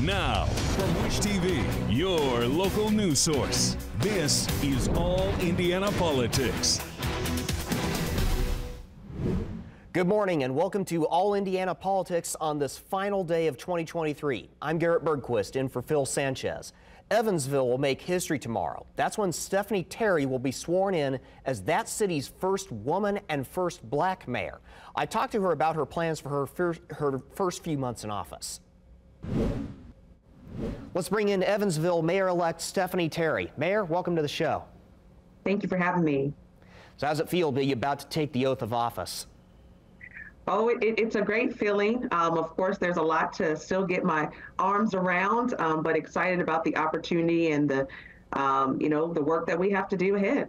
Now, from Wish TV, your local news source, this is All Indiana Politics. Good morning and welcome to All Indiana Politics on this final day of 2023. I'm Garrett Bergquist in for Phil Sanchez. Evansville will make history tomorrow. That's when Stephanie Terry will be sworn in as that city's first woman and first black mayor. I talked to her about her plans for her first few months in office. Let's bring in Evansville Mayor-elect Stephanie Terry. Mayor, welcome to the show. Thank you for having me. So how's it feel to be about to take the oath of office? Oh, it's a great feeling. Of course, there's a lot to still get my arms around, but excited about the opportunity and the work that we have to do ahead.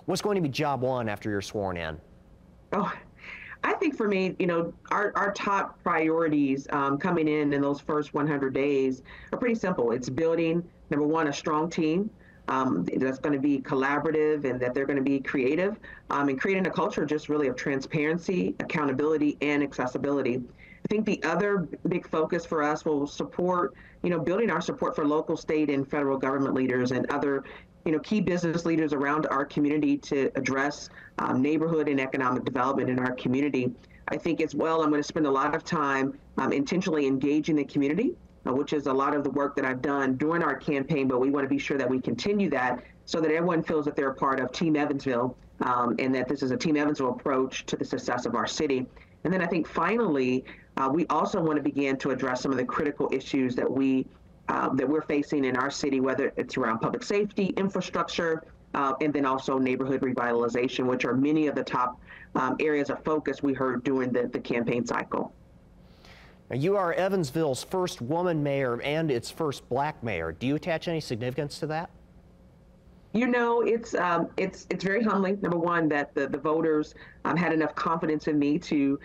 What's going to be job one after you're sworn in? Oh, I think for me, our top priorities coming in those first 100 days are pretty simple. It's building, number one, a strong team. That's going to be collaborative and that they're going to be creative and creating a culture just really of transparency, accountability, and accessibility. I think the other big focus for us will support, building our support for local, state, and federal government leaders and other, key business leaders around our community to address neighborhood and economic development in our community. I think as well, I'm going to spend a lot of time intentionally engaging the community, which is a lot of the work that I've done during our campaign, but we want to be sure that we continue that so that everyone feels that they're a part of Team Evansville and that this is a Team Evansville approach to the success of our city. And then I think finally, we also want to begin to address some of the critical issues that we're facing in our city, whether it's around public safety, infrastructure, and then also neighborhood revitalization, which are many of the top areas of focus we heard during the campaign cycle. Now, you are Evansville's first woman mayor and its first black mayor. Do you attach any significance to that? It's very humbling, number one, that the voters had enough confidence in me to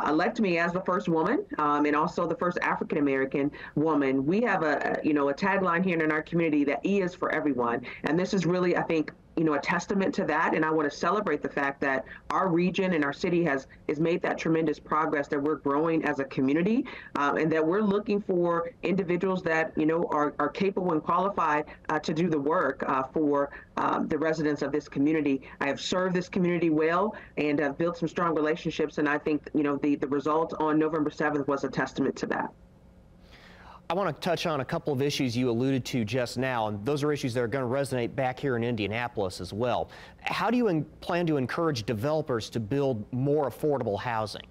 elect me as the first woman and also the first African-American woman. We have a tagline here in our community that E is for everyone. And this is really, I think, a testament to that. And I want to celebrate the fact that our region and our city has made that tremendous progress, that we're growing as a community and that we're looking for individuals that, are capable and qualified to do the work for the residents of this community. I have served this community well and have built some strong relationships. And I think, the result on November 7th was a testament to that. I want to touch on a couple of issues you alluded to just now, and those are issues that are going to resonate back here in Indianapolis as well. How do you plan to encourage developers to build more affordable housing?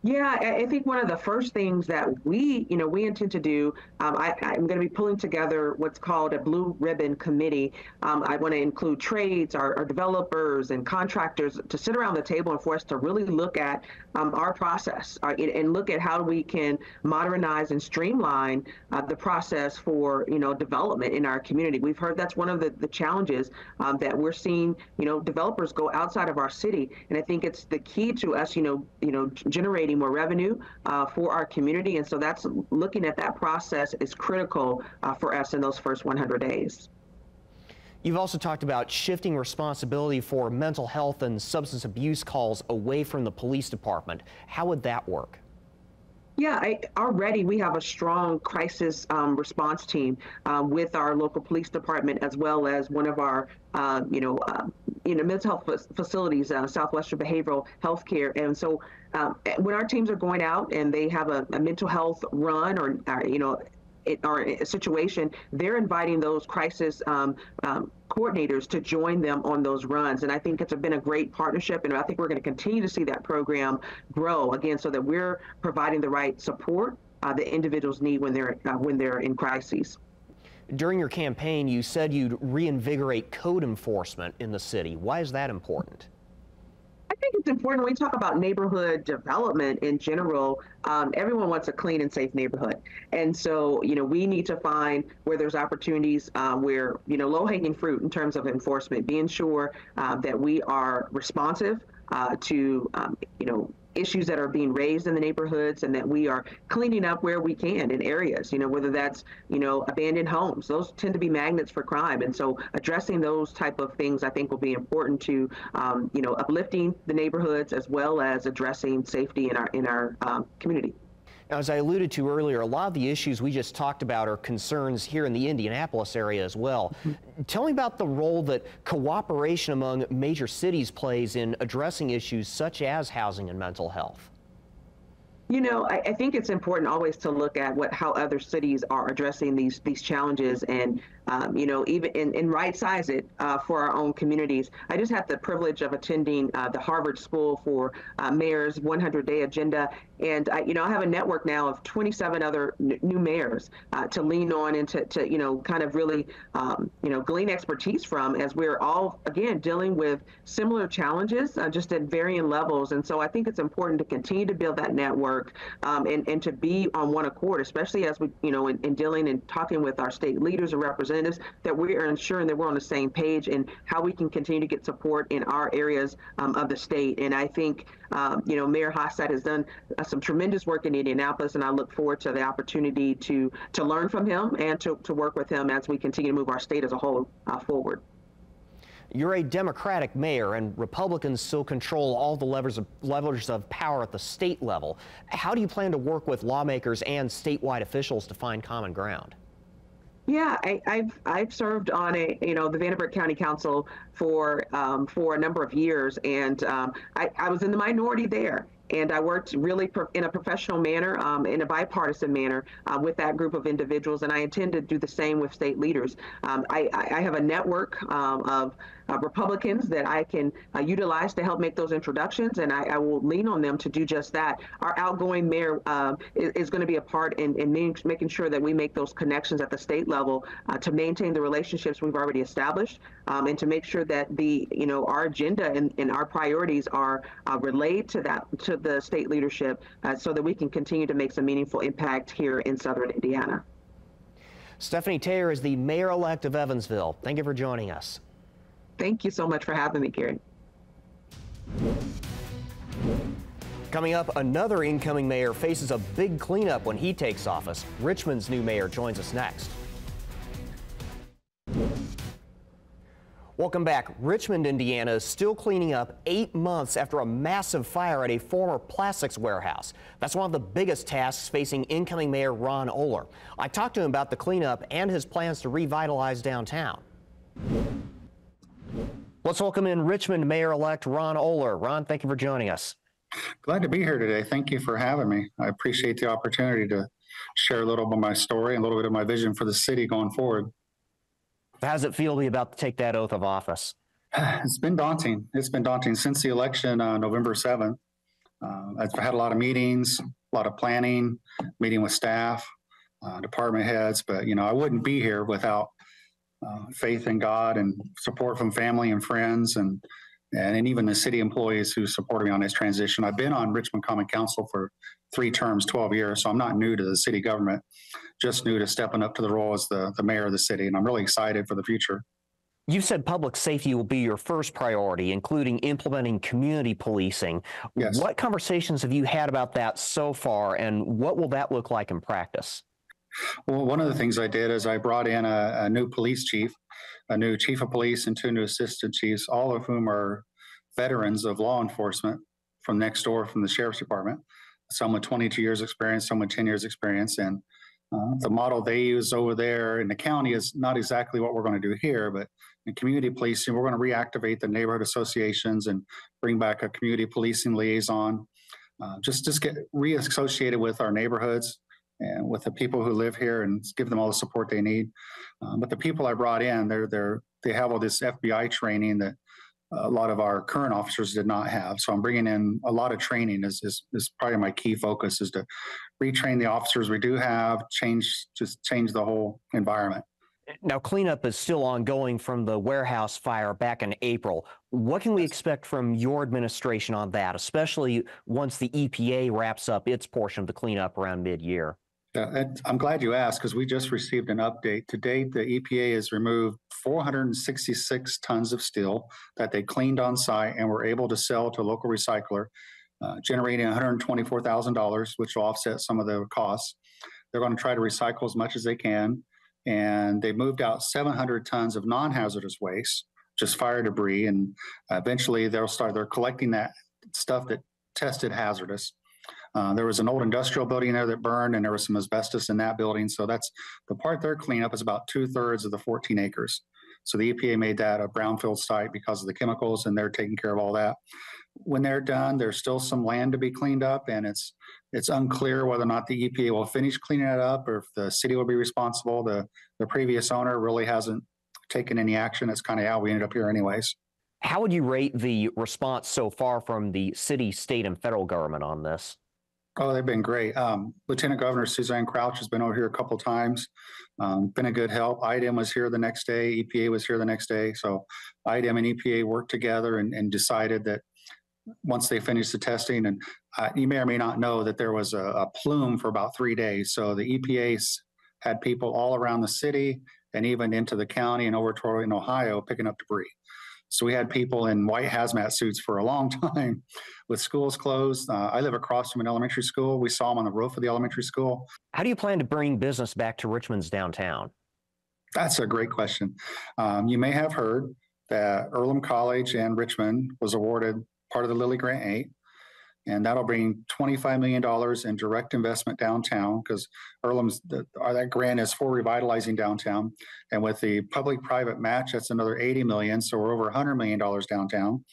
Yeah, I think one of the first things that we intend to do, I'm going to be pulling together what's called a Blue Ribbon Committee. I want to include trades, our developers and contractors to sit around the table and for us to really look at our process and look at how we can modernize and streamline the process for, development in our community. We've heard that's one of the challenges that we're seeing, developers go outside of our city. And I think it's the key to us, generating more revenue for our community. And so that's looking at that process is critical for us in those first 100 days. You've also talked about shifting responsibility for mental health and substance abuse calls away from the police department. How would that work? Yeah, already we have a strong crisis response team with our local police department, as well as one of our, mental health facilities, Southwestern Behavioral Health Care. And so when our teams are going out and they have a mental health run or a situation, they're inviting those crisis coordinators to join them on those runs. And I think it's been a great partnership, and I think we're going to continue to see that program grow again, so that we're providing the right support that individuals need when they're in crises. During your campaign, you said you'd reinvigorate code enforcement in the city. Why is that important? I think it's important when we talk about neighborhood development in general. Everyone wants a clean and safe neighborhood. And so, we need to find where there's opportunities where, low-hanging fruit in terms of enforcement, being sure that we are responsive to, issues that are being raised in the neighborhoods, and that we are cleaning up where we can in areas, whether that's, abandoned homes. Those tend to be magnets for crime. And so addressing those type of things, I think, will be important to, uplifting the neighborhoods as well as addressing safety in our community. As I alluded to earlier, a lot of the issues we just talked about are concerns here in the Indianapolis area as well. Tell me about the role that cooperation among major cities plays in addressing issues such as housing and mental health. You know, I think it's important always to look at how other cities are addressing these challenges, and you know, even and right size it for our own communities. I just had the privilege of attending the Harvard School for Mayors 100-day agenda, and you know, I have a network now of 27 other new mayors to lean on and to you know, kind of really you know, glean expertise from, as we're all again dealing with similar challenges just at varying levels. And so I think it's important to continue to build that network. And to be on one accord, especially as we, you know, in dealing and talking with our state leaders and representatives, that we are ensuring that we're on the same page and how we can continue to get support in our areas of the state. And I think, you know, Mayor Hofstadt has done some tremendous work in Indianapolis, and I look forward to the opportunity to learn from him and to work with him as we continue to move our state as a whole forward. You're a Democratic mayor, and Republicans still control all the levers of power at the state level. How do you plan to work with lawmakers and statewide officials to find common ground? Yeah, I've served on the Vanderbilt County Council for a number of years, and I was in the minority there. And I worked really in a professional manner, in a bipartisan manner with that group of individuals, and I intend to do the same with state leaders. I have a network of Republicans that I can utilize to help make those introductions, and I will lean on them to do just that. Our outgoing mayor is going to be a part in making sure that we make those connections at the state level to maintain the relationships we've already established, and to make sure that our agenda and our priorities are relayed to the state leadership so that we can continue to make some meaningful impact here in Southern Indiana. Stephanie Taylor is the mayor-elect of Evansville. Thank you for joining us. Thank you so much for having me, Gary. Coming up, another incoming mayor faces a big cleanup when he takes office. Richmond's new mayor joins us next. Welcome back. Richmond, Indiana is still cleaning up 8 months after a massive fire at a former plastics warehouse. That's one of the biggest tasks facing incoming Mayor Ron Ohler. I talked to him about the cleanup and his plans to revitalize downtown. Let's welcome in Richmond Mayor-elect Ron Ohler. Ron, thank you for joining us. Glad to be here today. Thank you for having me. I appreciate the opportunity to share a little bit of my story and a little bit of my vision for the city going forward. How does it feel to be about to take that oath of office? It's been daunting. It's been daunting since the election November 7th. I've had a lot of meetings, a lot of planning, meeting with staff, department heads, but I wouldn't be here without faith in God and support from family and friends and even the city employees who supported me on this transition. I've been on Richmond Common Council for 3 terms, 12 years, so I'm not new to the city government, just new to stepping up to the role as the mayor of the city, and I'm really excited for the future. You said public safety will be your first priority, including implementing community policing. Yes. What conversations have you had about that so far, and what will that look like in practice? Well, one of the things I did is I brought in a new police chief, a new chief of police, and 2 new assistant chiefs, all of whom are veterans of law enforcement from next door from the sheriff's department. Some with 22 years experience, some with 10 years experience. And the model they use over there in the county is not exactly what we're going to do here, but in community policing, we're going to reactivate the neighborhood associations and bring back a community policing liaison, just get reassociated with our neighborhoods and with the people who live here and give them all the support they need. But the people I brought in, they have all this FBI training that a lot of our current officers did not have. So I'm bringing in a lot of training is probably my key focus, is to retrain the officers we do have, change the whole environment. Now, cleanup is still ongoing from the warehouse fire back in April. What can we expect from your administration on that, especially once the EPA wraps up its portion of the cleanup around mid-year? I'm glad you asked, because we just received an update. To date, the EPA has removed 466 tons of steel that they cleaned on site and were able to sell to a local recycler, generating $124,000, which will offset some of the costs. They're going to try to recycle as much as they can. And they moved out 700 tons of non-hazardous waste, just fire debris. And eventually they're collecting that stuff that tested hazardous. There was an old industrial building there that burned, and there was some asbestos in that building. So that's the part they're cleaning up is about 2/3 of the 14 acres. So the EPA made that a brownfield site because of the chemicals, and they're taking care of all that. When they're done, there's still some land to be cleaned up, and it's unclear whether or not the EPA will finish cleaning it up or if the city will be responsible. The previous owner really hasn't taken any action. That's kind of how we ended up here anyways. How would you rate the response so far from the city, state, and federal government on this? Oh, they've been great. Lieutenant Governor Suzanne Crouch has been over here a couple of times, been a good help. IDEM was here the next day. EPA was here the next day. So IDEM and EPA worked together and decided that once they finished the testing, and you may or may not know that there was a plume for about 3 days. So the EPA's had people all around the city and even into the county and over to in Ohio picking up debris. So we had people in white hazmat suits for a long time with schools closed. I live across from an elementary school. We saw them on the roof of the elementary school. How do you plan to bring business back to Richmond's downtown? That's a great question. You may have heard that Earlham College and Richmond was awarded part of the Lilly Grant 8, and that'll bring $25 million in direct investment downtown because Earlham's, that grant is for revitalizing downtown. And with the public-private match, that's another $80 million. So we're over $100 million downtown.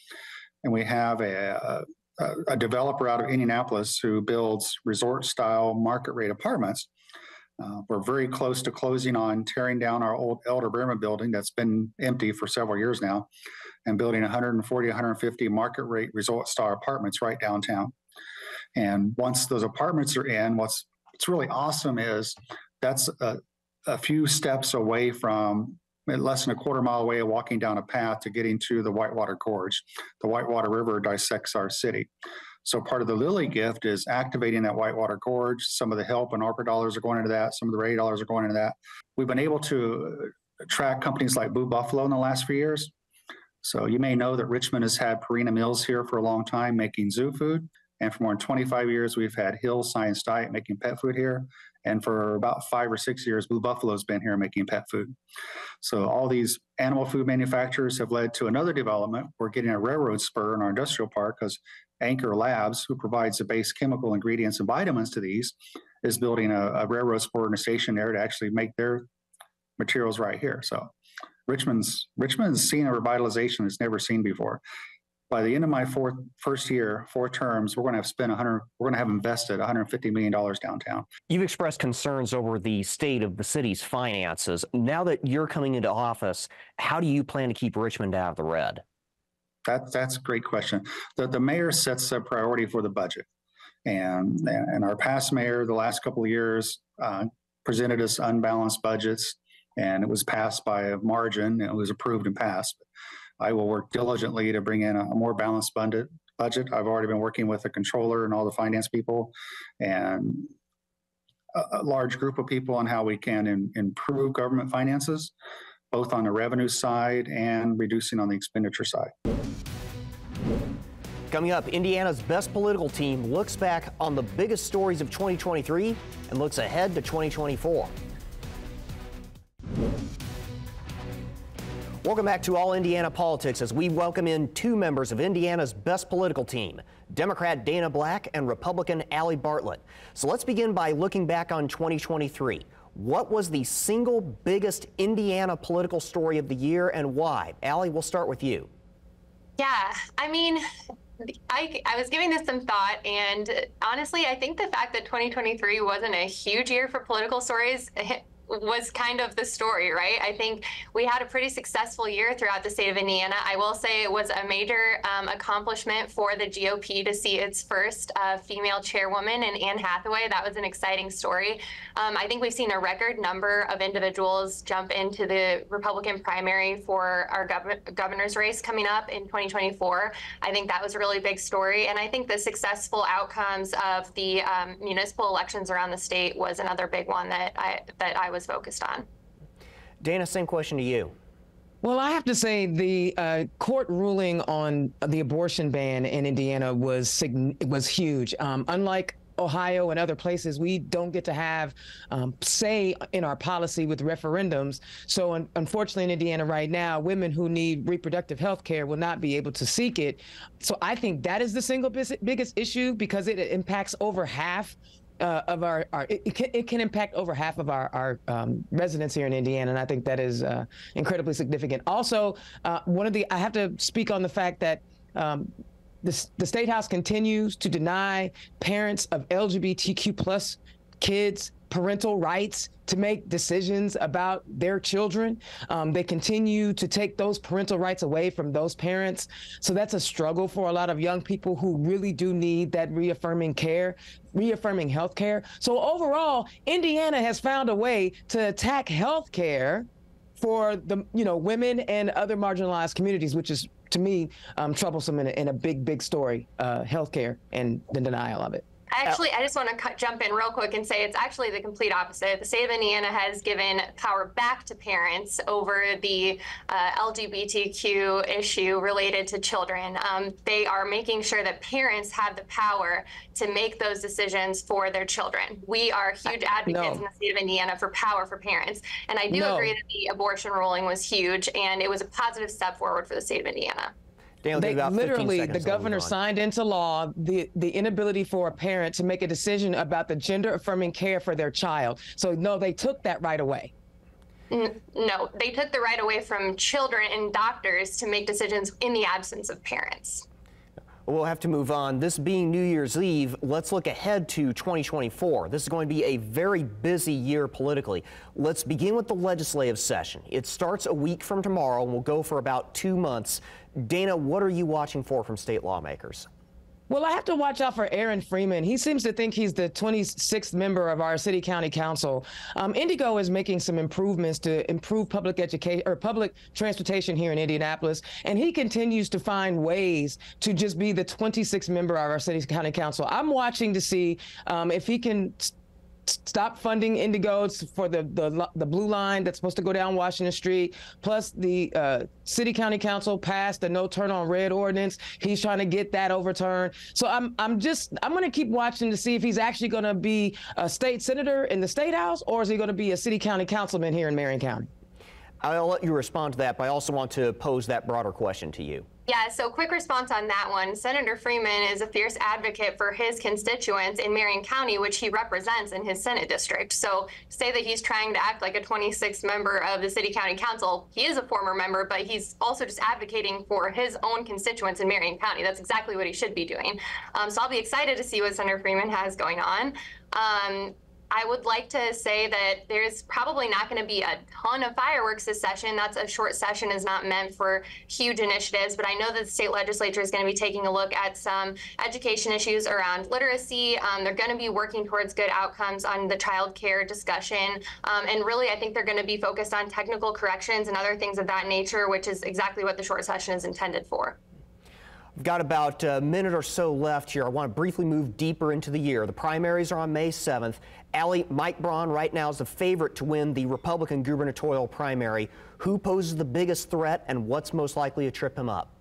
And we have a developer out of Indianapolis who builds resort-style market-rate apartments. We're very close to closing on tearing down our old Elder Beerman building that's been empty for several years now and building 140, 150 market rate resort-style apartments right downtown. And once those apartments are in, what's really awesome is that's a few steps away from, less than a quarter mile away, walking down a path to getting to the Whitewater Gorge. The Whitewater River dissects our city. So part of the Lilly gift is activating that Whitewater Gorge. Some of the help and ARPA dollars are going into that. Some of the RAID dollars are going into that. We've been able to attract companies like Blue Buffalo in the last few years. So you may know that Richmond has had Purina Mills here for a long time making zoo food. And for more than 25 years, we've had Hill Science Diet making pet food here. And for about 5 or 6 years, Blue Buffalo's been here making pet food. So all these animal food manufacturers have led to another development. We're getting a railroad spur in our industrial park because Anchor Labs, who provides the base chemical ingredients and vitamins to these, is building a railroad spur in a station there to actually make their materials right here. So Richmond's seen a revitalization it's never seen before. By the end of my first year, 4 terms, we're going to have invested $150 million downtown. You've expressed concerns over the state of the city's finances. Now that you're coming into office, how do you plan to keep Richmond out of the red? That's a great question. The mayor sets a priority for the budget. And our past mayor, the last couple of years, presented us unbalanced budgets, and it was passed by a margin. It was approved and passed. I will work diligently to bring in a more balanced budget. I've already been working with the controller and all the finance people and a large group of people on how we can improve government finances, both on the revenue side and reducing on the expenditure side. Coming up, Indiana's best political team looks back on the biggest stories of 2023 and looks ahead to 2024. Welcome back to All Indiana Politics as we welcome in 2 members of Indiana's best political team, Democrat Dana Black and Republican Allie Bartlett. So let's begin by looking back on 2023. What was the single biggest Indiana political story of the year and why? Allie, we'll start with you. Yeah, I mean, I was giving this some thought, and honestly, I think the fact that 2023 wasn't a huge year for political stories was kind of the story, right? I think we had a pretty successful year throughout the state of Indiana. I will say it was a major accomplishment for the GOP to see its first female chairwoman in Anne Hathaway. That was an exciting story. I think we've seen a record number of individuals jump into the Republican primary for our governor's race coming up in 2024. I think that was a really big story. And I think the successful outcomes of the municipal elections around the state was another big one that I was focused on. Dana, same question to you. Well, I have to say the court ruling on the abortion ban in Indiana was huge. Unlike Ohio and other places, we don't get to have say in our policy with referendums. So unfortunately in Indiana right now, women who need reproductive health care will not be able to seek it. So I think that is the single biggest issue, because it impacts over half of it can impact over half of our residents here in Indiana, and I think that is incredibly significant. Also, I have to speak on the fact that the State House continues to deny parents of LGBTQ+ kids parental rights to make decisions about their children. They continue to take those parental rights away from those parents. So that's a struggle for a lot of young people who really do need that reaffirming health care. So overall, Indiana has found a way to attack health care for the women and other marginalized communities, which is, to me, troublesome in a big story, healthcare and the denial of it. Actually, I just want to jump in real quick and say it's actually the complete opposite. The state of Indiana has given power back to parents over the LGBTQ issue related to children. They are making sure that parents have the power to make those decisions for their children. We are huge advocates in the state of Indiana for power for parents. And I do agree that the abortion ruling was huge, and it was a positive step forward for the state of Indiana. The governor signed into law the inability for a parent to make a decision about the gender affirming care for their child. So no, they took that right away. No, they took the right away from children and doctors to make decisions in the absence of parents. We'll have to move on. This being New Year's Eve, let's look ahead to 2024. This is going to be a very busy year politically. Let's begin with the legislative session. It starts a week from tomorrow and will go for about 2 months. Dana, what are you watching for from state lawmakers? Well, I have to watch out for Aaron Freeman. He seems to think he's the 26th member of our city county council. Indigo is making some improvements to improve public education or public transportation here in Indianapolis, and he continues to find ways to just be the 26th member of our city county council. I'm watching to see if he can stop funding Indigos for the blue line that's supposed to go down Washington Street. Plus, the city county council passed the no turn on red ordinance. He's trying to get that overturned. So I'm going to keep watching to see if he's actually going to be a state senator in the state house, or is he going to be a city county councilman here in Marion County? I'll let you respond to that, but I also want to pose that broader question to you. Yeah, so quick response on that one. Senator Freeman is a fierce advocate for his constituents in Marion County, which he represents in his Senate district. So to say that he's trying to act like a 26th member of the city county council, he is a former member, but he's also just advocating for his own constituents in Marion County. That's exactly what he should be doing. So I'll be excited to see what Senator Freeman has going on. I would like to say that there's probably not going to be a ton of fireworks this session. That's a short session, is not meant for huge initiatives, but I know that the state legislature is going to be taking a look at some education issues around literacy. They're going to be working towards good outcomes on the child care discussion. And really, I think they're going to be focused on technical corrections and other things of that nature, which is exactly what the short session is intended for. We've got about a minute or so left here. I want to briefly move deeper into the year. The primaries are on May 7th. Allie, Mike Braun right now is the favorite to win the Republican gubernatorial primary. Who poses the biggest threat, and what's most likely to trip him up?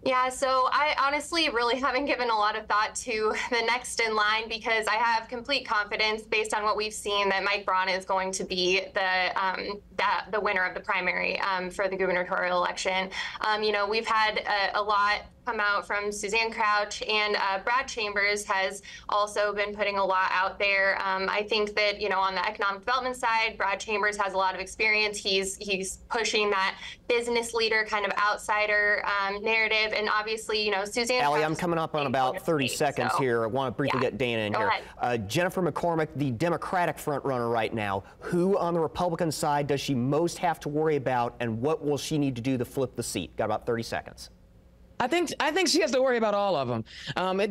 Yeah, so I honestly really haven't given a lot of thought to the next in line, because I have complete confidence based on what we've seen that Mike Braun is going to be the winner of the primary for the gubernatorial election. We've had a lot come out from Suzanne Crouch, and Brad Chambers has also been putting a lot out there. I think that, on the economic development side, Brad Chambers has a lot of experience. He's pushing that business leader kind of outsider narrative. And obviously, Suzanne Allie, Crouch I'm coming up on about 30 seconds here. I want to briefly get Dana in here. Jennifer McCormick, the Democratic frontrunner right now. Who on the Republican side does she most have to worry about, and what will she need to do to flip the seat? Got about 30 seconds. I think she has to worry about all of them.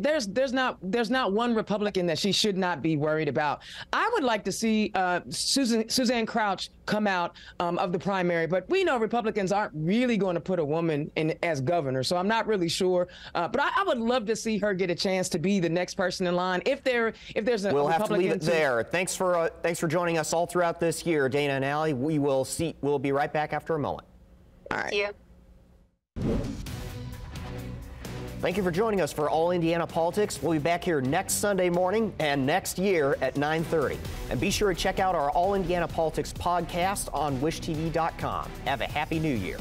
There's not one Republican that she should not be worried about. I would like to see Suzanne Crouch come out of the primary, but we know Republicans aren't really going to put a woman in as governor, so I'm not really sure. But I would love to see her get a chance to be the next person in line if there's a we'll Republican. Have to leave it there. Thanks for joining us all throughout this year, Dana and Allie. We'll be right back after a moment. All right. Thank you. Thank you for joining us for All Indiana Politics. We'll be back here next Sunday morning and next year at 9:30. And be sure to check out our All Indiana Politics podcast on wishtv.com. Have a happy new year.